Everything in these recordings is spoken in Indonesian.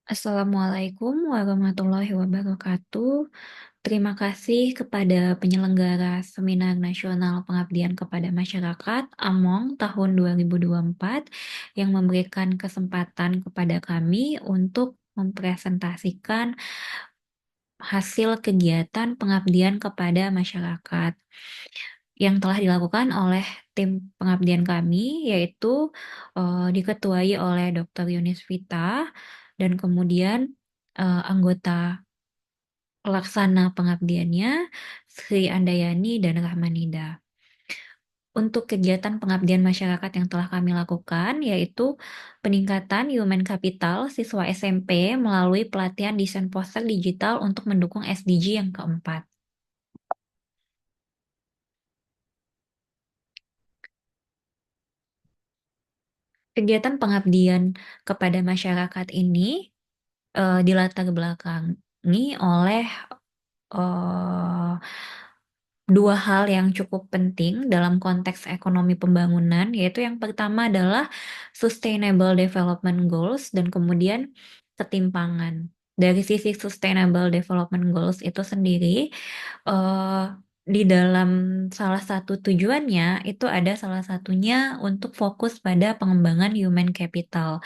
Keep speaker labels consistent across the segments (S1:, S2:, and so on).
S1: Assalamualaikum warahmatullahi wabarakatuh. Terima kasih kepada penyelenggara Seminar Nasional Pengabdian kepada Masyarakat (AMONG) tahun 2024 yang memberikan kesempatan kepada kami untuk mempresentasikan hasil kegiatan pengabdian kepada masyarakat yang telah dilakukan oleh tim pengabdian kami, yaitu diketuai oleh Dr. Yunisvita dan kemudian anggota pelaksana pengabdiannya Sri Andayani dan Rahmanida. Untuk kegiatan pengabdian masyarakat yang telah kami lakukan, yaitu peningkatan human capital siswa SMP melalui pelatihan desain poster digital untuk mendukung SDG yang keempat. Kegiatan pengabdian kepada masyarakat ini dilatar belakangi oleh dua hal yang cukup penting dalam konteks ekonomi pembangunan, yaitu yang pertama adalah Sustainable Development Goals dan kemudian ketimpangan. Dari sisi Sustainable Development Goals itu sendiri, di dalam salah satu tujuannya itu ada salah satunya untuk fokus pada pengembangan human capital.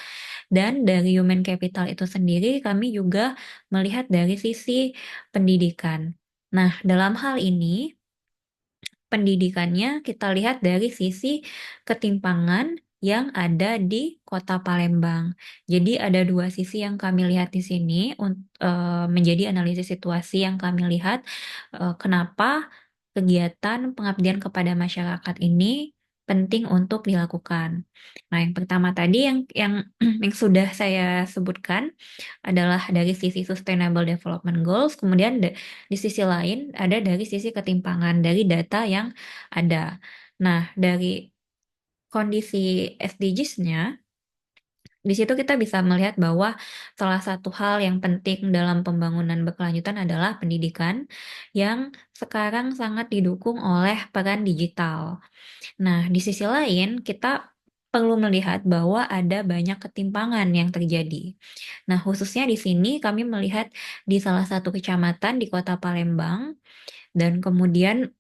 S1: Dan dari human capital itu sendiri kami juga melihat dari sisi pendidikan. Nah, dalam hal ini pendidikannya kita lihat dari sisi ketimpangan yang ada di Kota Palembang. Jadi ada dua sisi yang kami lihat di sini menjadi analisis situasi yang kami lihat kenapa kegiatan pengabdian kepada masyarakat ini penting untuk dilakukan. Nah, yang pertama tadi yang yang sudah saya sebutkan adalah dari sisi Sustainable Development Goals, kemudian di sisi lain ada dari sisi ketimpangan dari data yang ada. Nah, dari kondisi SDGs-nya, di situ kita bisa melihat bahwa salah satu hal yang penting dalam pembangunan berkelanjutan adalah pendidikan yang sekarang sangat didukung oleh peran digital. Nah, di sisi lain kita perlu melihat bahwa ada banyak ketimpangan yang terjadi. Nah, khususnya di sini kami melihat di salah satu kecamatan di Kota Palembang dan kemudian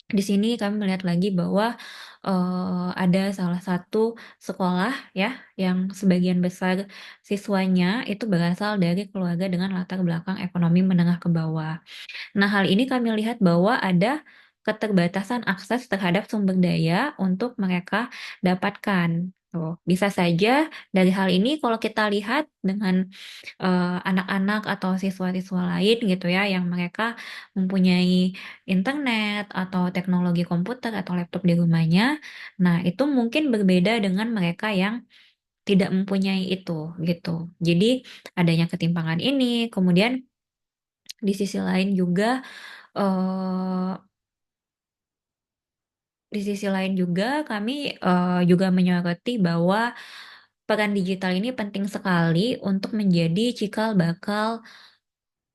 S1: di sini kami melihat lagi bahwa ada salah satu sekolah ya yang sebagian besar siswanya itu berasal dari keluarga dengan latar belakang ekonomi menengah ke bawah. Nah, hal ini kami lihat bahwa ada keterbatasan akses terhadap sumber daya untuk mereka dapatkan. Tuh, bisa saja dari hal ini kalau kita lihat dengan anak-anak atau siswa-siswa lain gitu ya, yang mereka mempunyai internet atau teknologi komputer atau laptop di rumahnya, nah itu mungkin berbeda dengan mereka yang tidak mempunyai itu gitu. Jadi adanya ketimpangan ini, kemudian di sisi lain juga eh, kami juga menyoroti bahwa peran digital ini penting sekali untuk menjadi cikal bakal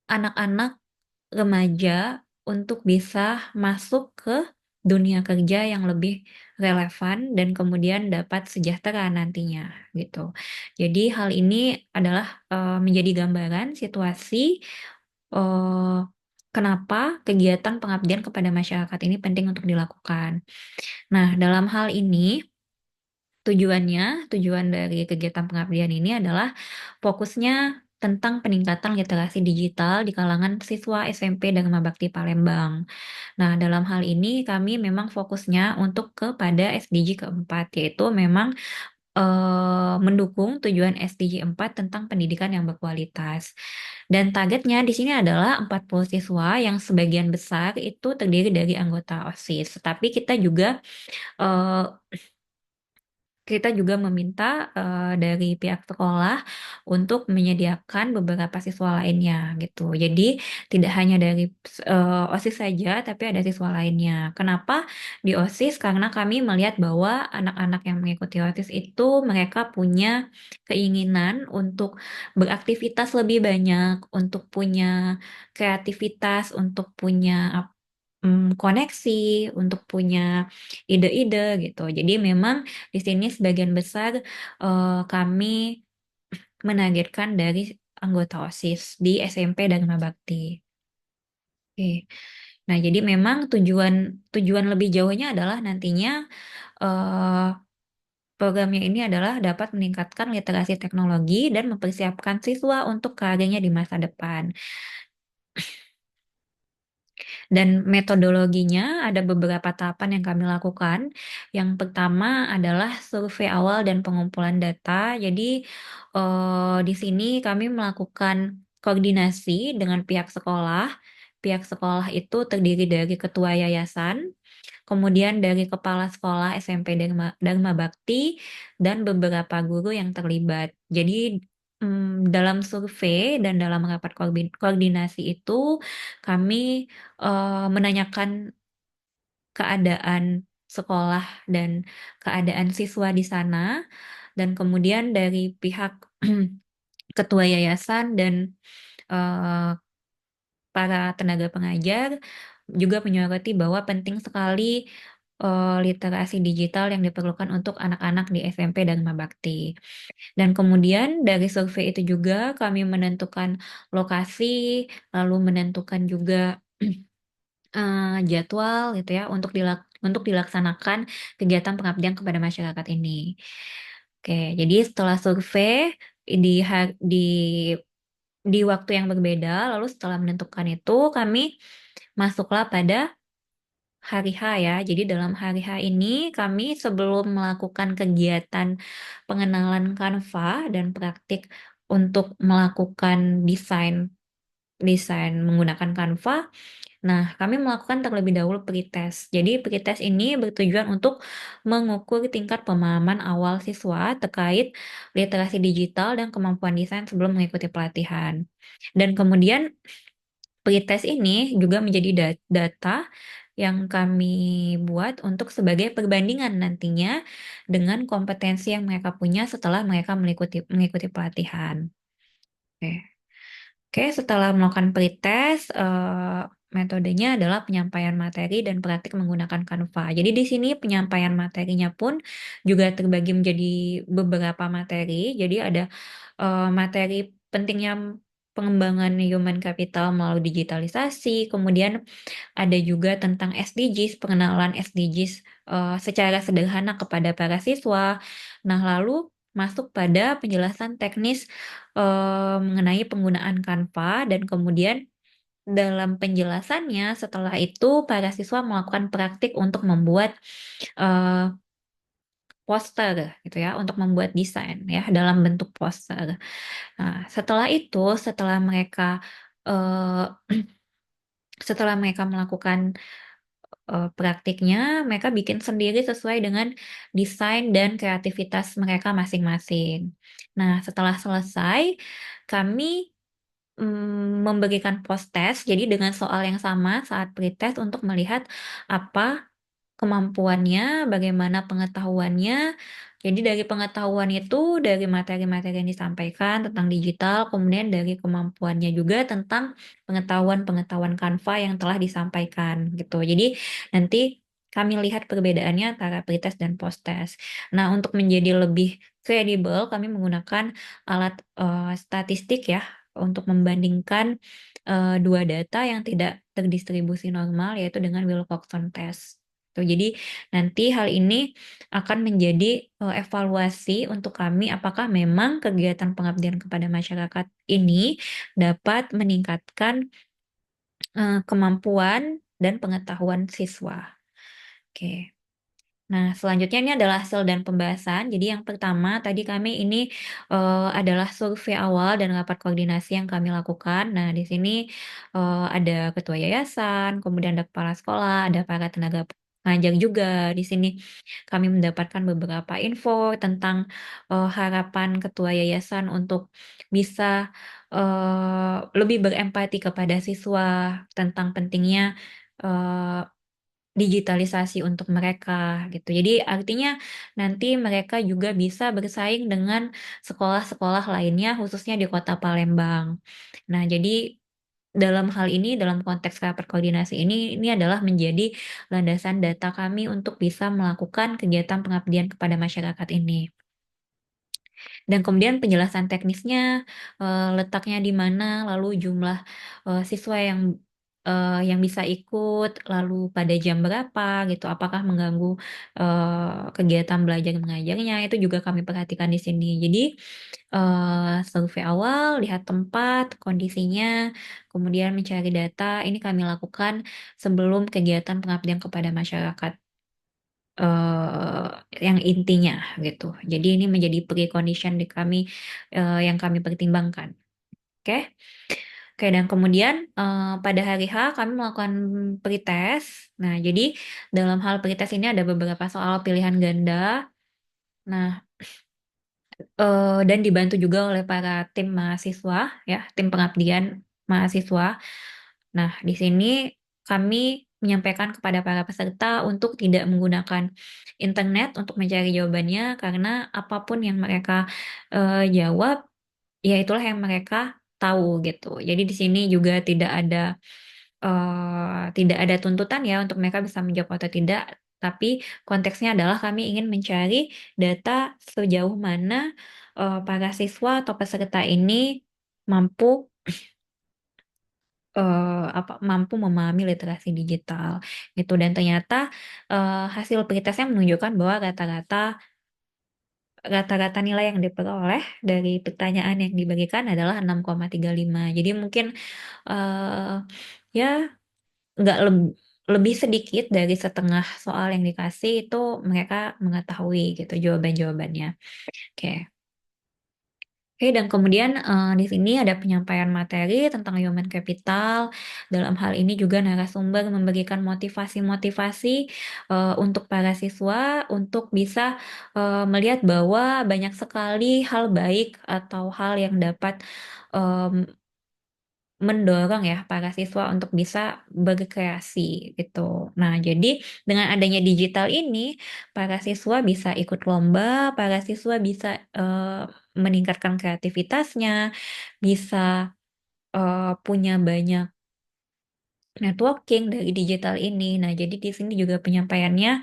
S1: anak-anak remaja untuk bisa masuk ke dunia kerja yang lebih relevan dan kemudian dapat sejahtera nantinya gitu. Jadi hal ini adalah menjadi gambaran situasi eh, kenapa kegiatan pengabdian kepada masyarakat ini penting untuk dilakukan. Nah, dalam hal ini tujuan dari kegiatan pengabdian ini adalah fokusnya tentang peningkatan literasi digital di kalangan siswa SMP Dharma Bakti Palembang. Nah, dalam hal ini kami memang fokusnya untuk kepada SDG keempat, yaitu memang mendukung tujuan SDG 4 tentang pendidikan yang berkualitas. Dan targetnya di sini adalah 40 siswa yang sebagian besar itu terdiri dari anggota OSIS. Tetapi eh, kita juga meminta dari pihak sekolah untuk menyediakan beberapa siswa lainnya gitu. Jadi tidak hanya dari OSIS saja, tapi ada siswa lainnya. Kenapa di OSIS? Karena kami melihat bahwa anak-anak yang mengikuti OSIS itu mereka punya keinginan untuk beraktivitas lebih banyak, untuk punya kreativitas, untuk punya koneksi, untuk punya ide-ide gitu. Jadi memang di sini sebagian besar kami menargetkan dari anggota OSIS di SMP Dharma Bakti. Oke. Nah, jadi memang tujuan tujuan lebih jauhnya adalah nantinya eh, programnya ini adalah dapat meningkatkan literasi teknologi dan mempersiapkan siswa untuk karirnya di masa depan. Dan metodologinya ada beberapa tahapan yang kami lakukan. Yang pertama adalah survei awal dan pengumpulan data. Jadi di sini kami melakukan koordinasi dengan pihak sekolah. Pihak sekolah itu terdiri dari ketua yayasan, kemudian dari kepala sekolah SMP Dharma Bakti, dan beberapa guru yang terlibat. Jadi dalam survei dan dalam rapat koordinasi itu kami menanyakan keadaan sekolah dan keadaan siswa di sana, dan kemudian dari pihak ketua yayasan dan eh, para tenaga pengajar juga menyoroti bahwa penting sekali literasi digital yang diperlukan untuk anak-anak di SMP Dharma Bakti. Dan kemudian dari survei itu juga kami menentukan lokasi, lalu menentukan juga jadwal gitu ya untuk dilaksanakan kegiatan pengabdian kepada masyarakat ini. Oke, jadi setelah survei di di waktu yang berbeda, lalu setelah menentukan itu kami masuklah pada hari H ya. Jadi dalam hari H ini kami sebelum melakukan kegiatan pengenalan Canva dan praktik untuk melakukan desain desain menggunakan Canva. Nah, kami melakukan terlebih dahulu pretest. Jadi, pretest ini bertujuan untuk mengukur tingkat pemahaman awal siswa terkait literasi digital dan kemampuan desain sebelum mengikuti pelatihan. Dan kemudian, pretest ini juga menjadi data yang kami buat untuk sebagai perbandingan nantinya dengan kompetensi yang mereka punya setelah mereka mengikuti pelatihan. Oke. Oke, setelah melakukan pretest, metodenya adalah penyampaian materi dan praktik menggunakan Canva. Jadi di sini penyampaian materinya pun juga terbagi menjadi beberapa materi. Jadi ada materi pentingnya pengembangan human capital melalui digitalisasi, kemudian ada juga tentang SDGs, pengenalan SDGs secara sederhana kepada para siswa. Nah, lalu masuk pada penjelasan teknis mengenai penggunaan Canva, dan kemudian dalam penjelasannya setelah itu para siswa melakukan praktik untuk membuat eh, poster gitu ya, untuk membuat desain ya dalam bentuk poster. Nah, setelah itu, eh, setelah mereka melakukan praktiknya, mereka bikin sendiri sesuai dengan desain dan kreativitas mereka masing-masing. Nah, setelah selesai, kami memberikan post test, jadi dengan soal yang sama saat pretest untuk melihat apa kemampuannya, bagaimana pengetahuannya. Jadi dari pengetahuan itu, dari materi-materi yang disampaikan tentang digital, kemudian dari kemampuannya juga tentang pengetahuan-pengetahuan Canva yang telah disampaikan gitu. Jadi nanti kami lihat perbedaannya antara pretest dan post-test. Nah, untuk menjadi lebih kredibel, kami menggunakan alat statistik ya untuk membandingkan dua data yang tidak terdistribusi normal, yaitu dengan Wilcoxon test. Tuh, jadi nanti hal ini akan menjadi evaluasi untuk kami apakah memang kegiatan pengabdian kepada masyarakat ini dapat meningkatkan kemampuan dan pengetahuan siswa. Oke. Nah, selanjutnya ini adalah hasil dan pembahasan. Jadi yang pertama tadi kami ini adalah survei awal dan rapat koordinasi yang kami lakukan. Nah, di sini ada ketua yayasan, kemudian ada kepala sekolah, ada para tenaga pengajar juga. Di sini kami mendapatkan beberapa info tentang harapan ketua yayasan untuk bisa lebih berempati kepada siswa tentang pentingnya eh, digitalisasi untuk mereka gitu. Jadi artinya nanti mereka juga bisa bersaing dengan sekolah-sekolah lainnya khususnya di Kota Palembang. Nah, jadi dalam hal ini, dalam konteks rapat koordinasi ini adalah menjadi landasan data kami untuk bisa melakukan kegiatan pengabdian kepada masyarakat ini. Dan kemudian penjelasan teknisnya, letaknya di mana, lalu jumlah siswa yang bisa ikut, lalu pada jam berapa gitu, apakah mengganggu kegiatan belajar mengajarnya, itu juga kami perhatikan di sini. Jadi survei awal, lihat tempat, kondisinya, kemudian mencari data, ini kami lakukan sebelum kegiatan pengabdian kepada masyarakat eee, yang intinya gitu. Jadi ini menjadi precondition di kami, yang kami pertimbangkan, oke? Oke, dan kemudian, pada hari H kami melakukan pretest. Nah, jadi dalam hal pretest ini ada beberapa soal pilihan ganda. Nah, dan dibantu juga oleh para tim mahasiswa ya, tim pengabdian mahasiswa. Nah, di sini kami menyampaikan kepada para peserta untuk tidak menggunakan internet untuk mencari jawabannya, karena apapun yang mereka, jawab, ya itulah yang mereka tahu gitu. Jadi di sini juga tidak ada tuntutan ya untuk mereka bisa menjawab atau tidak, tapi konteksnya adalah kami ingin mencari data sejauh mana, para siswa atau peserta ini mampu, mampu memahami literasi digital gitu. Dan ternyata, hasil pretest-nya menunjukkan bahwa rata-rata nilai yang diperoleh dari pertanyaan yang diberikan adalah 6,35. Jadi mungkin, eee, ya nggak lebih sedikit dari setengah soal yang dikasih itu mereka mengetahui gitu jawaban-jawabannya. Oke. Oke, dan kemudian, di sini ada penyampaian materi tentang human capital. Dalam hal ini juga narasumber memberikan motivasi-motivasi, untuk para siswa untuk bisa, melihat bahwa banyak sekali hal baik atau hal yang dapat, mmm mendorong ya para siswa untuk bisa berkreasi gitu. Nah, jadi dengan adanya digital ini, para siswa bisa ikut lomba, para siswa bisa, meningkatkan kreativitasnya, bisa, punya banyak networking dari digital ini. Nah, jadi di sini juga penyampaiannya,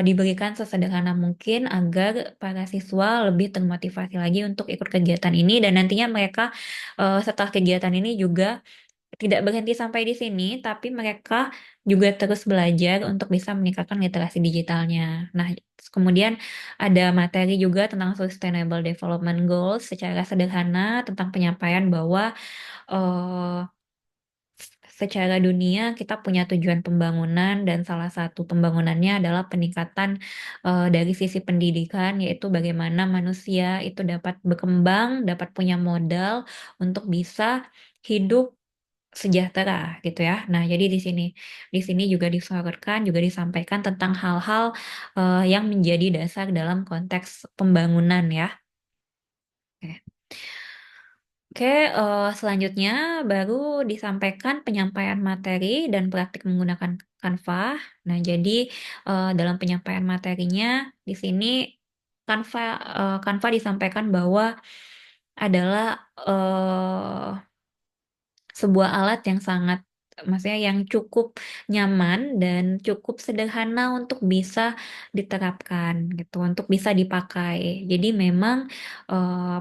S1: diberikan sesederhana mungkin agar para siswa lebih termotivasi lagi untuk ikut kegiatan ini dan nantinya mereka, setelah kegiatan ini juga tidak berhenti sampai di sini, tapi mereka juga terus belajar untuk bisa meningkatkan literasi digitalnya. Nah, kemudian ada materi juga tentang Sustainable Development Goals secara sederhana tentang penyampaian bahwa, eee, secara dunia kita punya tujuan pembangunan dan salah satu pembangunannya adalah peningkatan, dari sisi pendidikan, yaitu bagaimana manusia itu dapat berkembang, dapat punya modal untuk bisa hidup sejahtera gitu ya. Nah, jadi di sini juga disorotkan, juga disampaikan tentang hal-hal, yang menjadi dasar dalam konteks pembangunan ya. Oke. Oke, selanjutnya baru disampaikan penyampaian materi dan praktik menggunakan Canva. Nah, jadi, dalam penyampaian materinya di sini Canva disampaikan bahwa adalah, sebuah alat yang sangat maksudnya yang cukup nyaman dan cukup sederhana untuk bisa diterapkan gitu, untuk bisa dipakai. Jadi memang,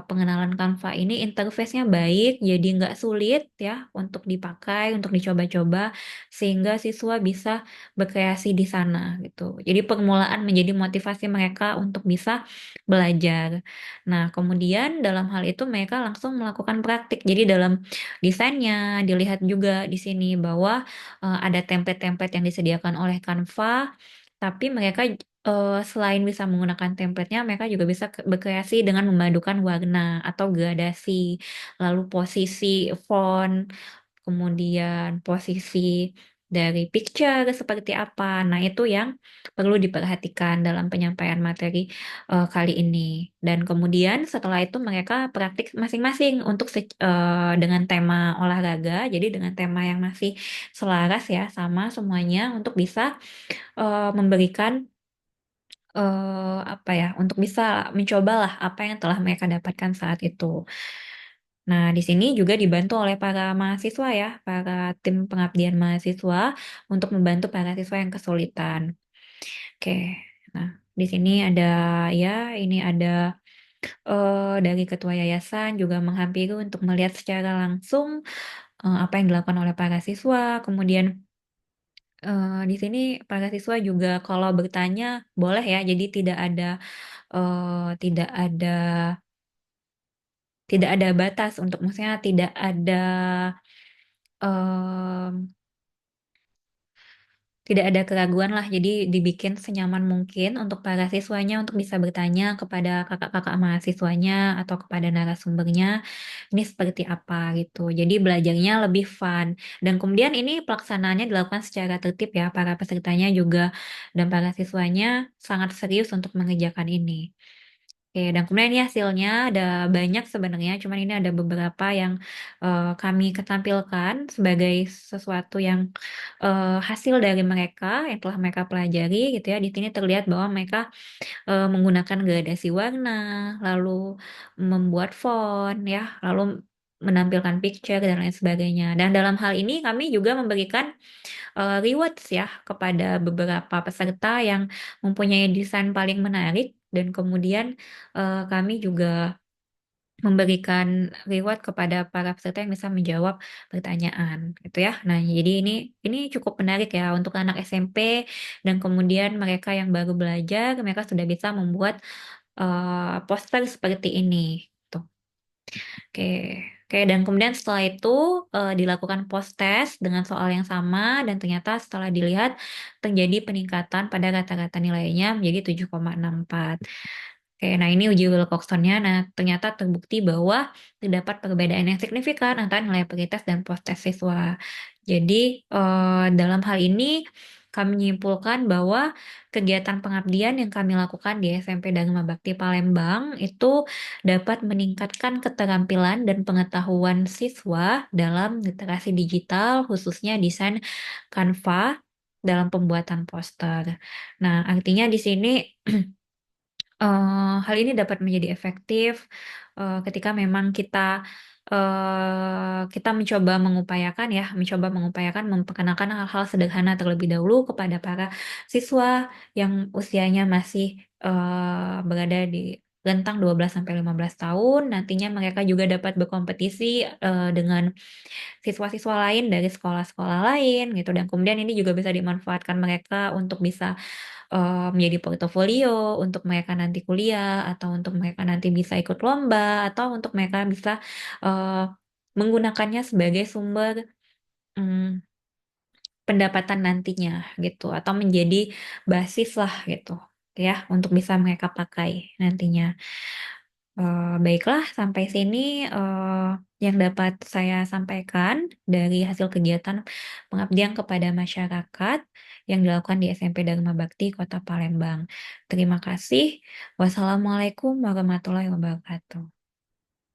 S1: pengenalan Canva ini interface-nya baik, jadi nggak sulit ya untuk dipakai, untuk dicoba-coba, sehingga siswa bisa berkreasi di sana gitu. Jadi permulaan menjadi motivasi mereka untuk bisa belajar. Nah, kemudian dalam hal itu mereka langsung melakukan praktik. Jadi dalam desainnya, dilihat juga di sini bahwa, ada template-template yang disediakan oleh Canva, tapi mereka, selain bisa menggunakan template-nya, mereka juga bisa berkreasi dengan memadukan warna atau gradasi, lalu posisi font, kemudian posisi dari picture seperti apa. Nah, itu yang perlu diperhatikan dalam penyampaian materi, kali ini. Dan kemudian setelah itu mereka praktik masing-masing untuk dengan tema olahraga, jadi dengan tema yang masih selaras ya sama semuanya untuk bisa, memberikan, apa ya, untuk bisa mencobalah apa yang telah mereka dapatkan saat itu. Nah, di sini juga dibantu oleh para mahasiswa ya, para tim pengabdian mahasiswa untuk membantu para siswa yang kesulitan. Oke, nah di sini ada ya, ini ada Dari ketua yayasan juga menghampiri untuk melihat secara langsung, apa yang dilakukan oleh para siswa. Kemudian, di sini para siswa juga kalau bertanya boleh ya, jadi tidak ada batas untuk maksudnya mmm, tidak ada keraguan lah, jadi dibikin senyaman mungkin untuk para siswanya untuk bisa bertanya kepada kakak-kakak mahasiswanya atau kepada narasumbernya, ini seperti apa gitu. Jadi belajarnya lebih fun dan kemudian ini pelaksanaannya dilakukan secara tertib ya, para pesertanya juga dan para siswanya sangat serius untuk mengerjakan ini. Oke, dan kemudian ini hasilnya ada banyak sebenarnya, cuman ini ada beberapa yang, kami ketampilkan sebagai sesuatu yang, hasil dari mereka, yang telah mereka pelajari gitu ya. Di sini terlihat bahwa mereka, menggunakan gradasi warna, lalu membuat font ya, lalu menampilkan picture dan lain sebagainya. Dan dalam hal ini kami juga memberikan, rewards ya kepada beberapa peserta yang mempunyai desain paling menarik dan kemudian, kami juga memberikan reward kepada para peserta yang bisa menjawab pertanyaan, gitu ya. Nah, jadi ini cukup menarik ya untuk anak SMP dan kemudian mereka yang baru belajar, mereka sudah bisa membuat, poster seperti ini, tuh. Oke oke, dan kemudian setelah itu, dilakukan post test dengan soal yang sama dan ternyata setelah dilihat terjadi peningkatan pada rata-rata nilainya menjadi 7,64. Oke, nah ini uji Wilcoxon-nya. Nah, ternyata terbukti bahwa terdapat perbedaan yang signifikan antara nilai pretest dan post-test siswa. Jadi, dalam hal ini kami menyimpulkan bahwa kegiatan pengabdian yang kami lakukan di SMP Dharma Bakti Palembang itu dapat meningkatkan keterampilan dan pengetahuan siswa dalam literasi digital, khususnya desain Canva dalam pembuatan poster. Nah, artinya di sini hal ini dapat menjadi efektif, ketika memang kita mencoba mengupayakan memperkenalkan hal-hal sederhana terlebih dahulu kepada para siswa yang usianya masih, berada di rentang 12 sampai 15 tahun. Nantinya mereka juga dapat berkompetisi, dengan siswa-siswa lain dari sekolah-sekolah lain gitu dan kemudian ini juga bisa dimanfaatkan mereka untuk bisa, menjadi portofolio untuk mereka nanti kuliah atau untuk mereka nanti bisa ikut lomba atau untuk mereka bisa, eee, menggunakannya sebagai sumber, mmm, pendapatan nantinya gitu atau menjadi basis lah gitu ya untuk bisa mereka pakai nantinya. Baiklah sampai sini, yang dapat saya sampaikan dari hasil kegiatan pengabdian kepada masyarakat yang dilakukan di SMP Dharma Bakti Kota Palembang. Terima kasih. Wassalamualaikum warahmatullahi wabarakatuh.